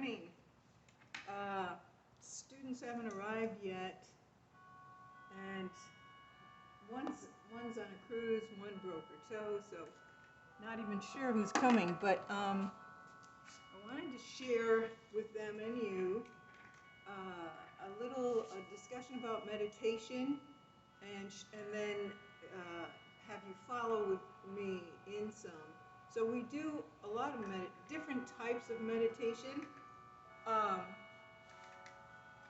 morning. Students haven't arrived yet, and one's on a cruise, one broke her toe, so not even sure who's coming. But I wanted to share with them and you a little discussion about meditation, and then have you follow with me in some. So we do a lot of different types of meditation.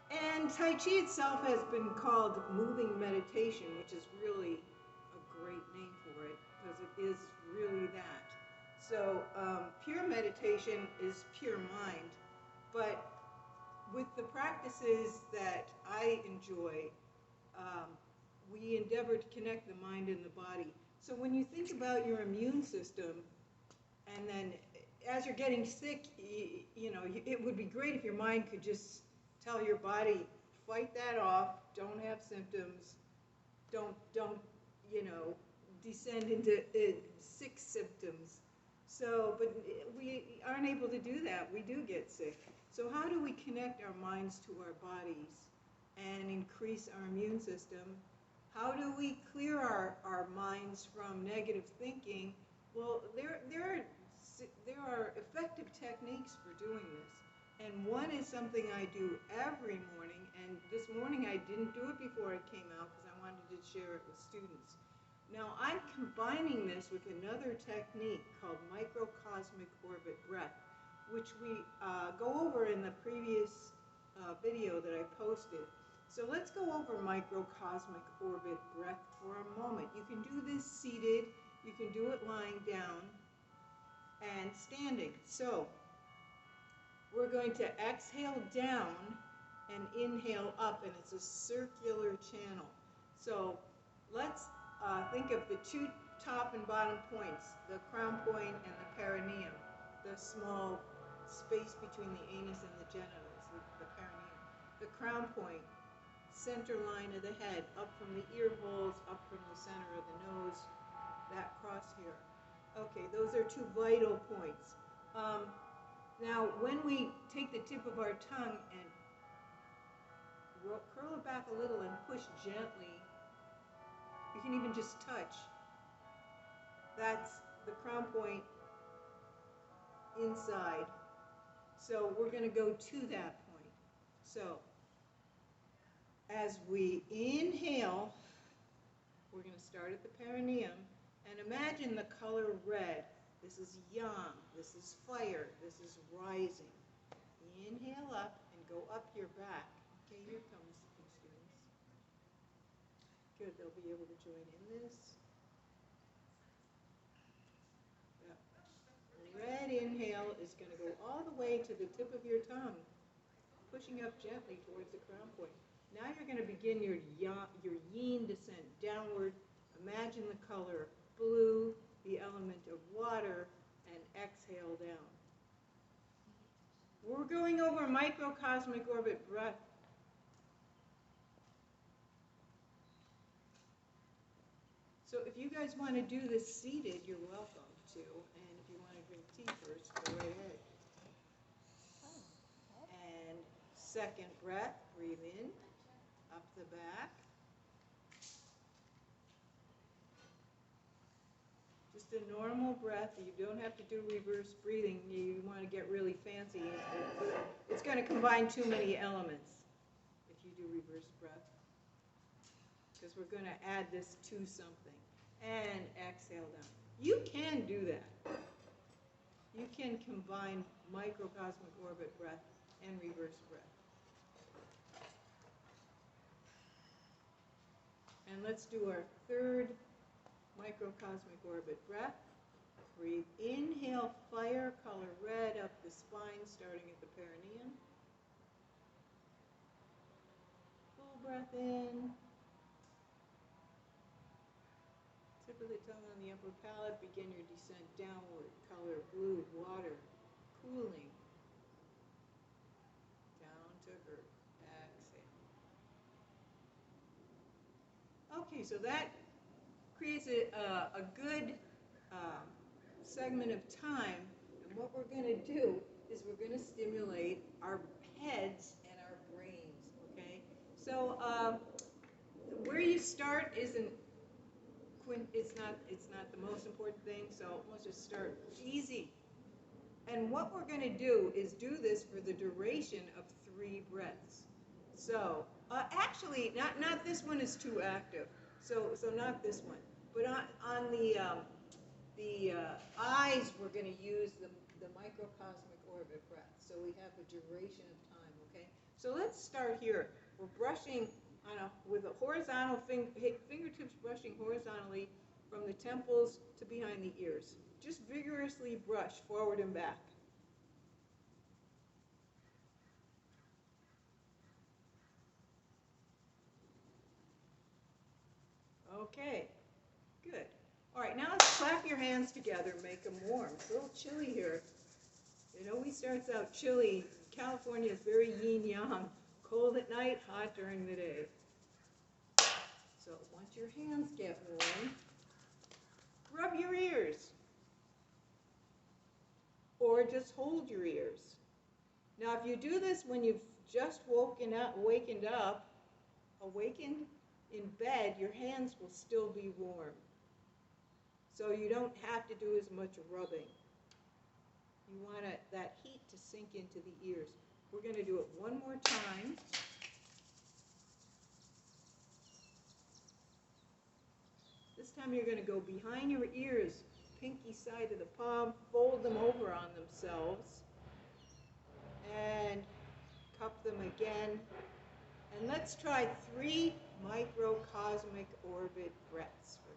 And Tai Chi itself has been called moving meditation, which is really a great name for it, because it is really that. So pure meditation is pure mind, but with the practices that I enjoy, we endeavor to connect the mind and the body. So when you think about your immune system, and then as you're getting sick, you know, it would be great if your mind could just tell your body, fight that off, don't have symptoms, don't you know, descend into sick symptoms. So, but we aren't able to do that. We do get sick. So how do we connect our minds to our bodies and increase our immune system? How do we clear our minds from negative thinking? Well, there are effective techniques for doing this. And one is something I do every morning, and this morning I didn't do it before it came out because I wanted to share it with students. Now I'm combining this with another technique called Microcosmic orbit breath, which we go over in the previous video that I posted. So let's go over Microcosmic orbit breath for a moment. You can do this seated, you can do it lying down and standing. So we're going to exhale down and inhale up, and it's a circular channel. So let's think of the two top and bottom points, the crown point and the perineum, the small space between the anus and the genitals, the perineum. The crown point, center line of the head, up from the ear holes, up from the center of the nose, that cross here. Okay, those are two vital points. Now, when we take the tip of our tongue and curl it back a little and push gently, you can even just touch. That's the crown point inside. So we're going to go to that point. So as we inhale, we're going to start at the perineum and imagine the color red. This is yang, this is fire, this is rising. Inhale up and go up your back. Okay, here comes the students. Good, they'll be able to join in this. That red inhale is going to go all the way to the tip of your tongue, pushing up gently towards the crown point. Now you're going to begin your yin descent downward. Imagine the color blue, the element of water, and exhale down. We're going over microcosmic orbit breath. So if you guys want to do this seated, you're welcome to. And if you want to drink tea first, go right ahead. And second breath, breathe in, up the back. Just a normal breath. You don't have to do reverse breathing. You want to get really fancy. It's going to combine too many elements if you do reverse breath, because we're going to add this to something. And exhale down. You can do that. You can combine microcosmic orbit breath and reverse breath. And let's do our third microcosmic orbit breath. Breathe. Inhale, fire, color red up the spine, starting at the perineum. Full breath in. Tip of the tongue on the upper palate. Begin your descent downward. Color blue, water, cooling. Down to earth. Exhale. Okay, so that creates a good segment of time. And what we're going to do is we're going to stimulate our heads and our brains, okay? So where you start isn't it's not the most important thing, so let's just start easy. And what we're going to do is do this for the duration of 3 breaths. So actually, not this one is too active. So not this one, but on the eyes, we're going to use the microcosmic orbit breath. So we have a duration of time. Okay. So let's start here. We're brushing with a horizontal fingertips brushing horizontally from the temples to behind the ears. Just vigorously brush forward and back. Okay, good. All right, now let's clap your hands together and make them warm. It's a little chilly here. It always starts out chilly. California is very yin-yang. Cold at night, hot during the day. So once your hands get warm, rub your ears. Or just hold your ears. Now if you do this when you've just awakened in bed, your hands will still be warm. So you don't have to do as much rubbing. You want that heat to sink into the ears. We're going to do it one more time. This time you're going to go behind your ears, pinky side of the palm, fold them over on themselves, and cup them again. And let's try 3 microcosmic orbit breaths for this.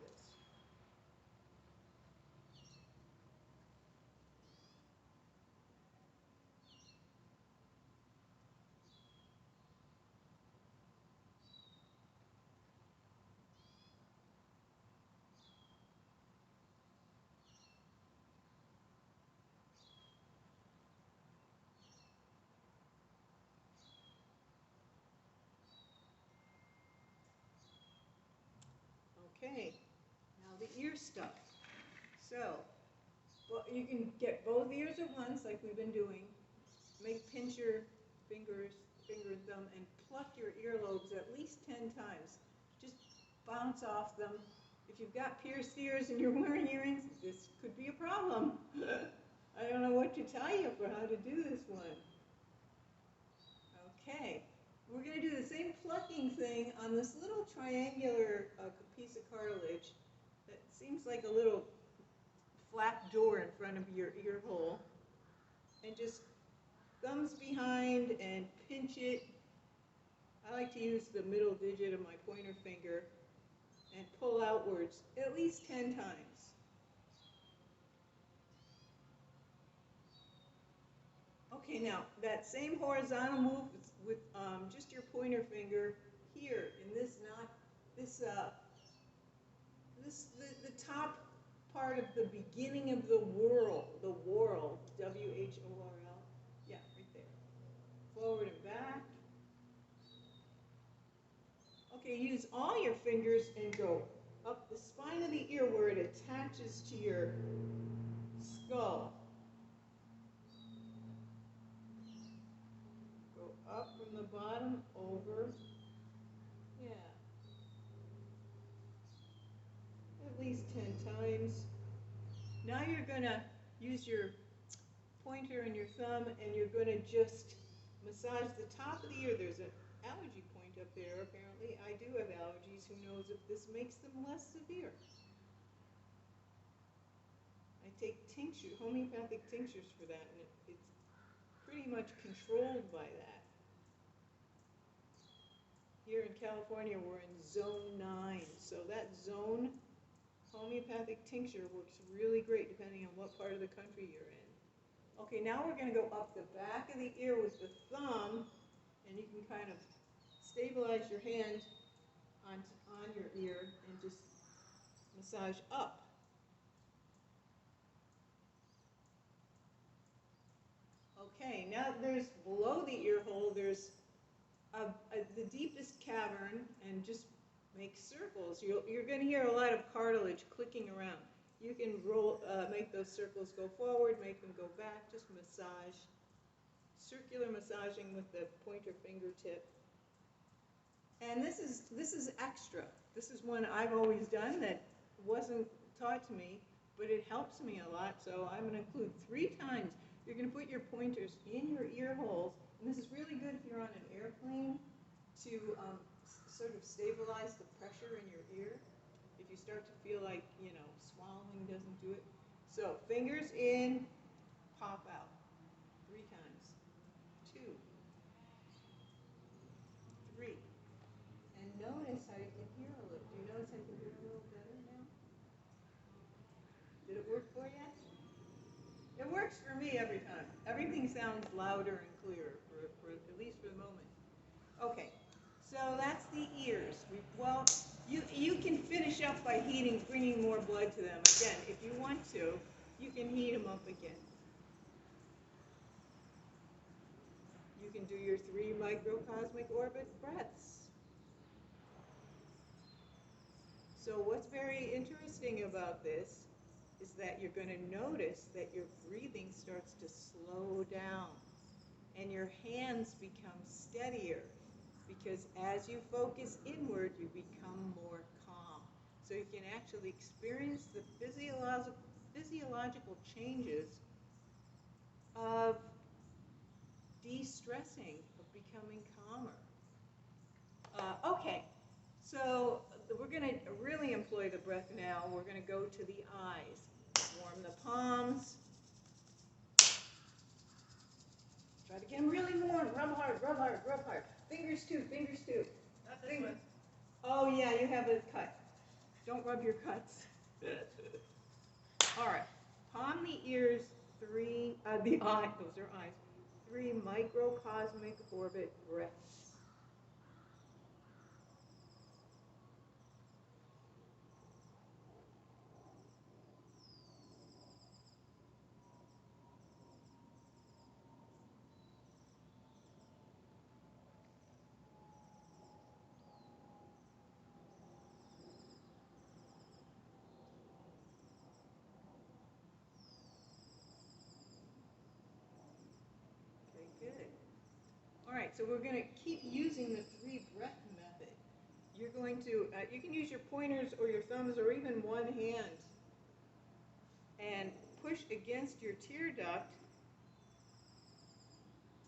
Okay, now the ear stuff. So, well, you can get both ears at once, like we've been doing. Pinch your finger and thumb, and pluck your earlobes at least 10 times. Just bounce off them. If you've got pierced ears and you're wearing earrings, this could be a problem. I don't know what to tell you for how to do this one. Okay, we're going to do the same plucking thing on this little triangular piece of cartilage that seems like a little flap door in front of your ear hole. And just thumbs behind and pinch it. I like to use the middle digit of my pointer finger and pull outwards at least 10 times. Okay, now that same horizontal move with just your pointer finger here in this the top part of the beginning of the whorl, W-H-O-R-L. Yeah, right there. Forward and back. Okay, use all your fingers and go up the spine of the ear where it attaches to your skull. Go up from the bottom, over. Yeah. At least 10 times. Now you're going to use your pointer and your thumb, and you're going to just massage the top of the ear. There's an allergy point up there, apparently. I do have allergies. Who knows if this makes them less severe? I take homeopathic tinctures for that, and it's pretty much controlled by that. Here in California, we're in zone 9, so that zone homeopathic tincture works really great depending on what part of the country you're in. Okay, now we're going to go up the back of the ear with the thumb, and you can kind of stabilize your hand on your ear and just massage up. Okay, now there's below the ear hole, there's the deepest cavern, and just make circles. You're going to hear a lot of cartilage clicking around. You can make those circles go forward, make them go back, just massage circular massaging with the pointer fingertip. And this is extra. This is one I've always done that wasn't taught to me, but it helps me a lot. So I'm going to include 3 times. You're going to put your pointers in your ear holes, and this is really good if you're on an airplane to sort of stabilize the pressure in your ear. If you start to feel like, swallowing doesn't do it. So fingers in, pop out 3 times. 2, 3. And notice how you can hear a little. Do you notice I can hear a little better now? Did it work for you? It works for me every time. Everything sounds louder and clearer, for at least for the moment. Okay, so that's the ears. You can finish up by bringing more blood to them. Again, if you want to, you can heat them up again. You can do your 3 microcosmic orbit breaths. So what's very interesting about this is that you're going to notice that your breathing starts to slow down and your hands become steadier, because as you focus inward, you become more calm. So you can actually experience the physiological changes of de-stressing, of becoming calmer. Okay, so we're going to really employ the breath now. We're going to go to the eyes. Warm the palms. Try to get them really warm. Rub hard, rub hard, rub hard. Fingers too, fingers too. Not this one. Oh yeah, you have a cut. Don't rub your cuts. All right. Palm the ears, 3, those are eyes. 3 microcosmic orbit breaths. Okay, good. All right, so we're going to keep using the 3 breath method. You're going to, you can use your pointers or your thumbs or even one hand and push against your tear duct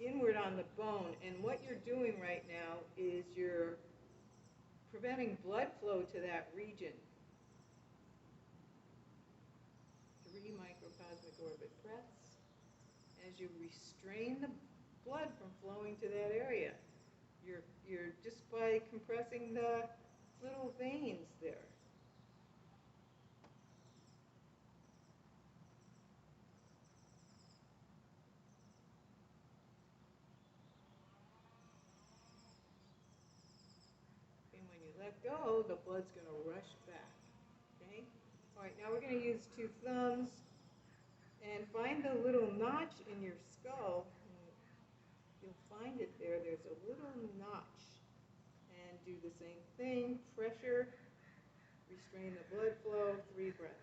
inward on the bone. And what you're doing right now is you're preventing blood flow to that region. 3 microcosmic orbit breaths as you restrain the blood from flowing to that area. You're just by compressing the little veins there. And when you let go, the blood's going to rush back. Okay? All right, now we're going to use 2 thumbs and find the little notch in your skull. You'll find it there. There's a little notch. And do the same thing. Pressure. Restrain the blood flow. 3 breaths.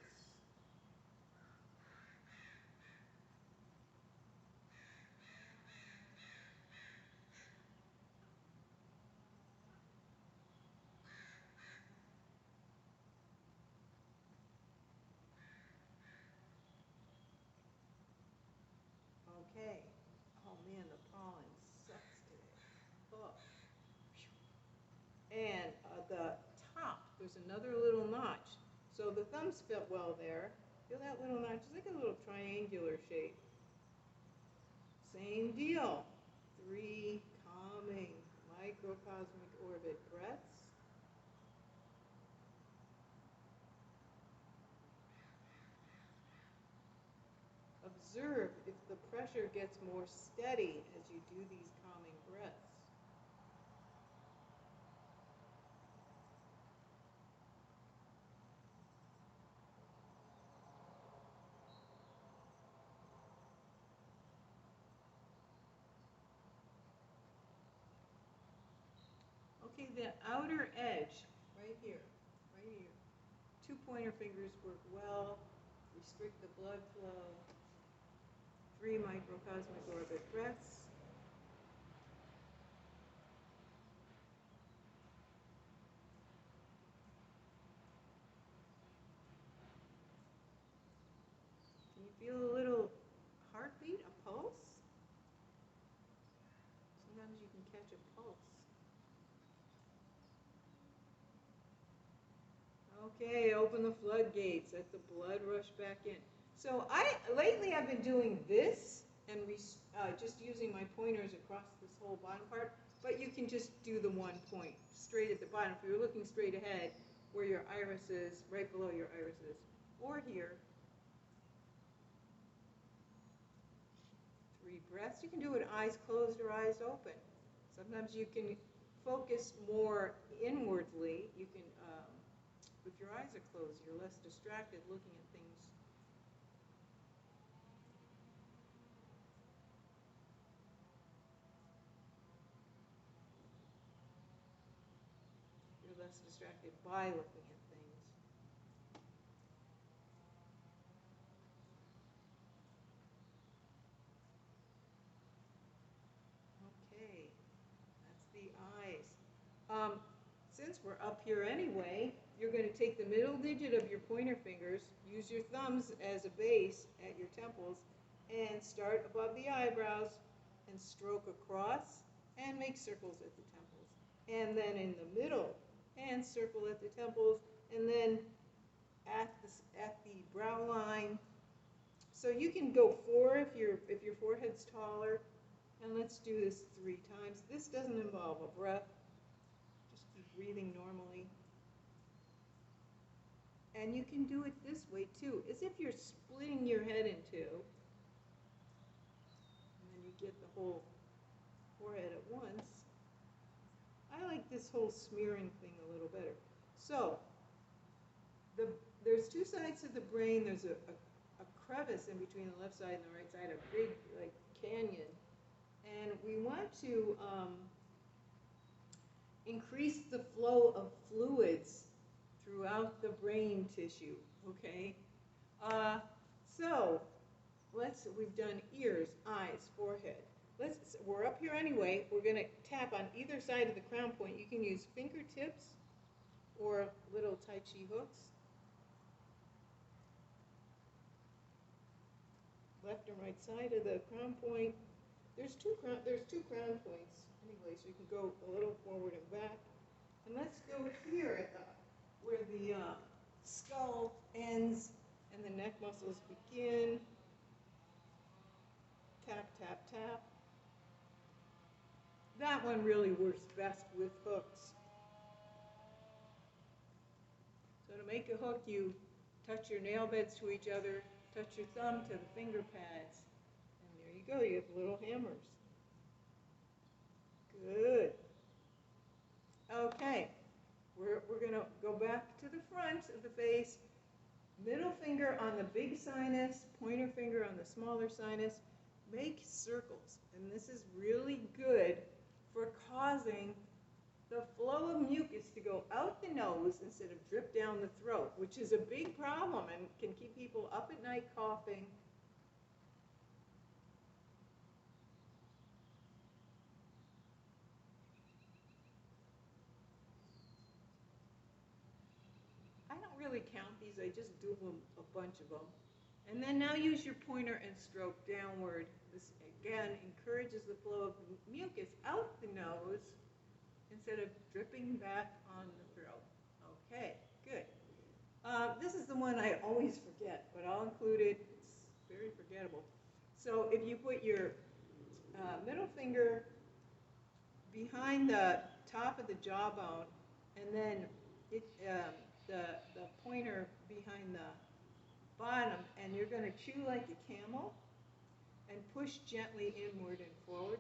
Okay. Oh man, the pollen sucks today. Oh. And the top, there's another little notch. So the thumbs fit well there. Feel that little notch? It's like a little triangular shape. Same deal. 3 calming microcosmic orbit breaths. Observe if the pressure gets more steady as you do these calming breaths. Okay, the outer edge, right here, 2 pointer fingers work well, restrict the blood flow. 3 microcosmic orbit breaths. feel a little heartbeat, a pulse? Sometimes you can catch a pulse. Okay, open the floodgates. Let the blood rush back in. So lately I've been doing this and just using my pointers across this whole bottom part, but you can just do the one point straight at the bottom. If you're looking straight ahead, where your iris is, right below your iris is, or here. 3 breaths. You can do it eyes closed or eyes open. Sometimes you can focus more inwardly. You can, if your eyes are closed, you're less distracted looking at things. You're less distracted by looking at things. Okay, that's the eyes. Since we're up here anyway, you're going to take the middle digit of your pointer fingers, use your thumbs as a base at your temples, and start above the eyebrows and stroke across and make circles at the temples. And then in the middle, and circle at the temples, and then at the brow line. So you can go 4 if your forehead's taller. And let's do this 3 times. This doesn't involve a breath. Just keep breathing normally. And you can do it this way too, as if you're splitting your head in 2. And then you get the whole forehead at once. I like this whole smearing thing a little better. So, there's 2 sides to the brain. There's a crevice in between the left side and the right side, a big like canyon. And we want to increase the flow of fluids throughout the brain tissue, okay? So, we've done ears, eyes, forehead. We're up here anyway. We're going to tap on either side of the crown point. You can use fingertips or little Tai Chi hooks. Left and right side of the crown point. There's two crown points anyway, so you can go a little forward and back. And let's go here at where the skull ends and the neck muscles begin. Tap, tap, tap. That one really works best with hooks. So to make a hook, you touch your nail beds to each other, touch your thumb to the finger pads, and there you go, you have little hammers. Good. Okay, we're going to go back to the front of the face, middle finger on the big sinus, pointer finger on the smaller sinus. Make circles, and this is really good for causing the flow of mucus to go out the nose instead of drip down the throat, which is a big problem and can keep people up at night coughing. I don't really count these, I just do a bunch of them. And then now use your pointer and stroke downward. This again encourages the flow of mucus out the nose instead of dripping back on the throat. Okay, good. This is the one I always forget, but I'll include it. It's very forgettable. So if you put your middle finger behind the top of the jawbone, and then the pointer behind the bottom, and you're going to chew like a camel and push gently inward and forward.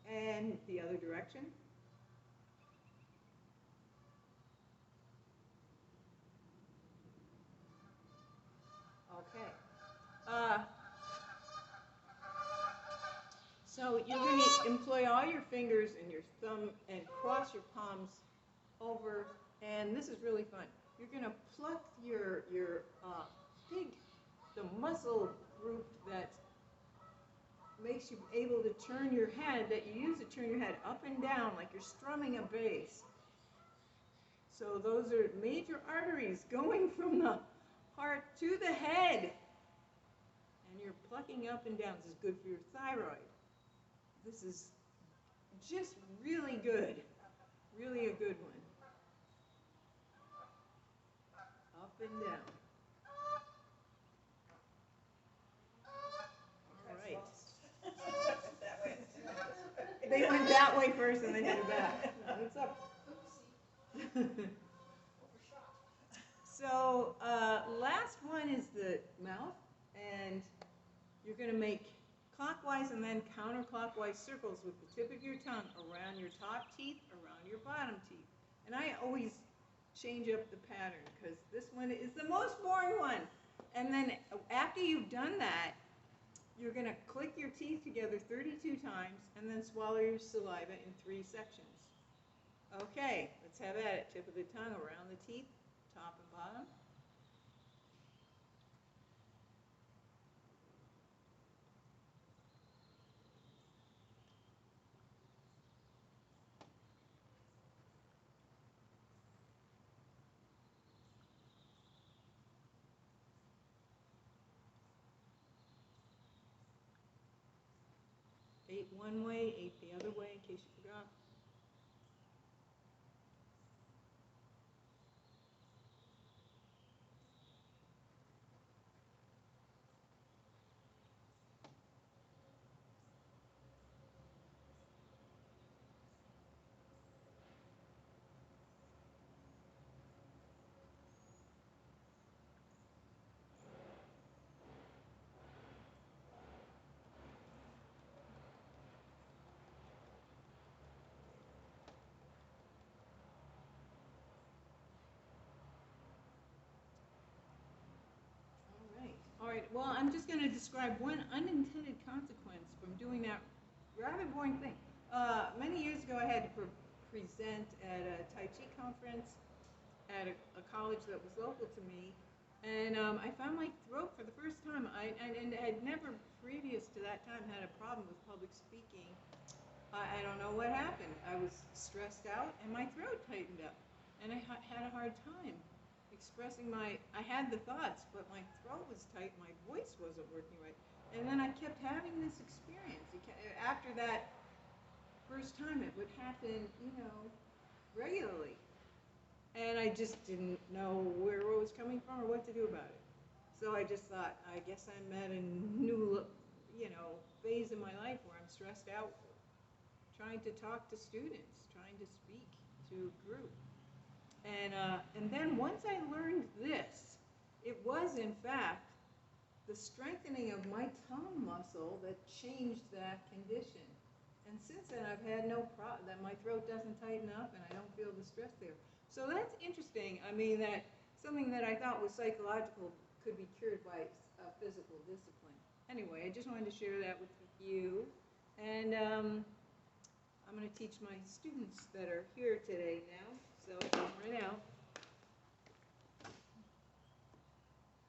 And the other direction. Okay. So you're going to employ all your fingers and your thumb and cross your palms over, and this is really fun. You're going to pluck the muscle group that makes you able to turn your head, that you use to turn your head up and down like you're strumming a bass. So those are major arteries going from the heart to the head. And you're plucking up and down. This is good for your thyroid. This is just really good. Really a good one. Up and down. All right. They went that way first and then headed back. What's up? So last one is the mouth, and you're going to make clockwise and then counterclockwise circles with the tip of your tongue around your top teeth, around your bottom teeth. And I always change up the pattern because this one is the most boring one. And then after you've done that, you're going to click your teeth together 32 times and then swallow your saliva in 3 sections. Okay, let's have at it. Tip of the tongue around the teeth, top and bottom. Eight one way, 8 the other way, in case you forgot. All right, well, I'm just going to describe one unintended consequence from doing that rather boring thing. Many years ago, I had to present at a Tai Chi conference at a college that was local to me, and I found my throat for the first time. And had never previous to that time had a problem with public speaking. I don't know what happened. I was stressed out, and my throat tightened up, and I had a hard time expressing I had the thoughts, but my throat was tight, my voice wasn't working right. And then I kept having this experience. After that first time, it would happen, regularly. And I just didn't know where it was coming from or what to do about it. So I just thought, I guess I'm at a new, phase in my life where I'm stressed out, trying to talk to students, trying to speak to a group. And then once I learned this, it was in fact the strengthening of my tongue muscle that changed that condition. And since then I've had no problem, that my throat doesn't tighten up and I don't feel the stress there. So that's interesting. I mean, that something that I thought was psychological could be cured by physical discipline. Anyway, I just wanted to share that with you. And I'm going to teach my students that are here today now. So right now.